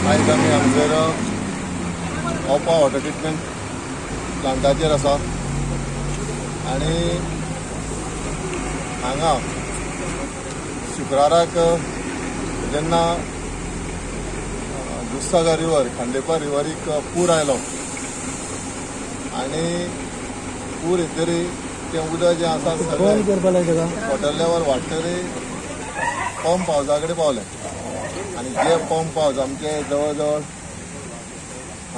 आयज आमी हांगसर ओपा वॉटर ट्रिटमेंट प्लांटाचेर आसा आनी हांगा शुक्राराक जेन्ना दुधसागर रिवर खांडेपार रिवरीक पूर आयलो आनी पूर येतरी तें उदक जें आसा सगळें वॉटर लेवल वाडटरी पंप हावसा कडेन पावलें आनी जे पंप हावस आमचे जवळ जवळ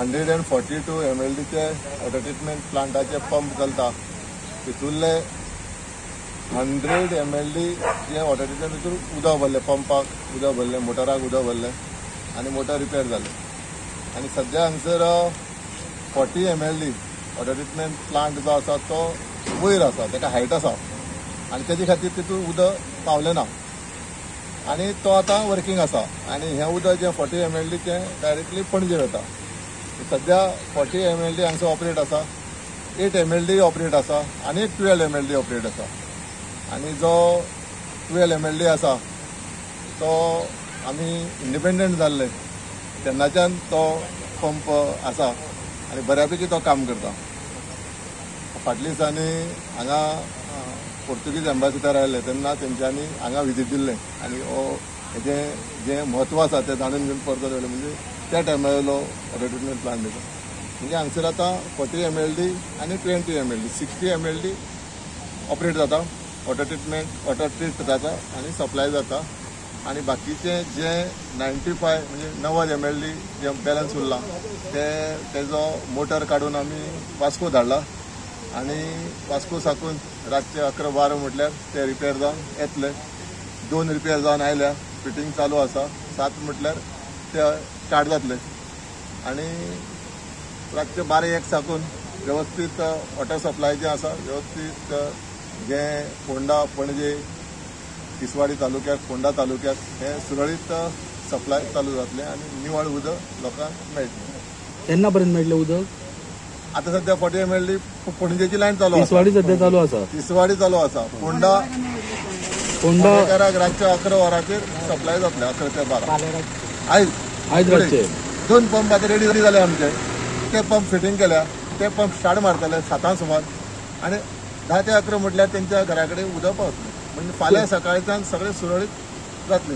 142 MLDचे वॉटर ट्रिटमेंट प्लांटाचे पंप चलता तितूंतले 100 MLD जे वॉटर ट्रिटमेंट भितर उदक भरलें पंपाक उदक भरलें मोटराक उदक भरलें आनी मोटर रिपेर जालें आनी सद्या हांगसर 40 MLD वॉटर ट्रिटमेंट प्लांट जो आसा तो वयर आसा ताका हायट आसा आनी तेजे खातीर तितून उदक पावलें ना आनी तो आतां वर्किंग आसा आनी हें उदक जें 40 MLD तें डायरेक्टली पणजे वता सद्या 40 MLD हांगसर ऑपरेट आसा 8 MLD ऑपरेट आसा आनी 12 MLD ऑपरेट आसा आनी जो 12 MLD आसा तो आमी इंडिपेंडंट जाल्ले तेन्नाच्यान तो पंप आसा आनी बऱ्यापैकी तो काम करता फाटल्या दिसांनी हांगा पोर्तुगीज एम्बेसिडर आयले तेन्ना तेंच्यांनी हांगा विजीट दिल्लें आनी हेजें जें म्हत्व आसा तें जाणून घेवन परत येयलें म्हणजे त्या टायमावेलो वॉटर ट्रिटमेंट प्लांट दिता म्हणजे हांगसर आतां 40 MLD आनी 20 MLD 60 MLD ऑपरेट जाता वॉटर ट्रीट जाता आनी सप्लाय जाता आनी बाकीचे जे 95 म्हणजे 90 MLD जे बॅलन्स उरला तेजो मोटर काडून आमी वास्को धाडला आनी वास्को साकून रातचे 11-12 म्हटल्यार ते रिपेर जावन येतले 2 रिपेर जावन आयल्या फिटींग चालू आसा 7 म्हटल्यार ते स्टार्ट जातले आनी रातचे 12-1 साकून वेवस्थीत वॉटर सप्लाय जें आसा वेवस्थीत जें फोंडा पणजे तिसवाडी तालुक्यात फोंडा तालुक्यात हे सुरळीत सप्लाय चालू जातलें आनी निवळ उदक लोकांक मेळटलें केन्ना पर्यंत मेळटलें उदक आता सध्या 40 MLD पणजेची लायन चालू आसा तिसवाडी सध्या चालू आसा तिसवाडी चालू आसा फोंडा रातच्या 11 वरांचेर सप्लाय जातले 11 ते 12 आयज रातचे 2 पंप आतां रेडी जाले आमचे ते पंप फिटींग केल्या ते पंप स्टार्ट मारतले 7 सुमार आनी 10 ते 11 म्हटल्यार तेंच्या घरा कडेन उदक पावतलें म्हणजे फाल्यां सकाळच्यान सगळें सुरळीत जातलें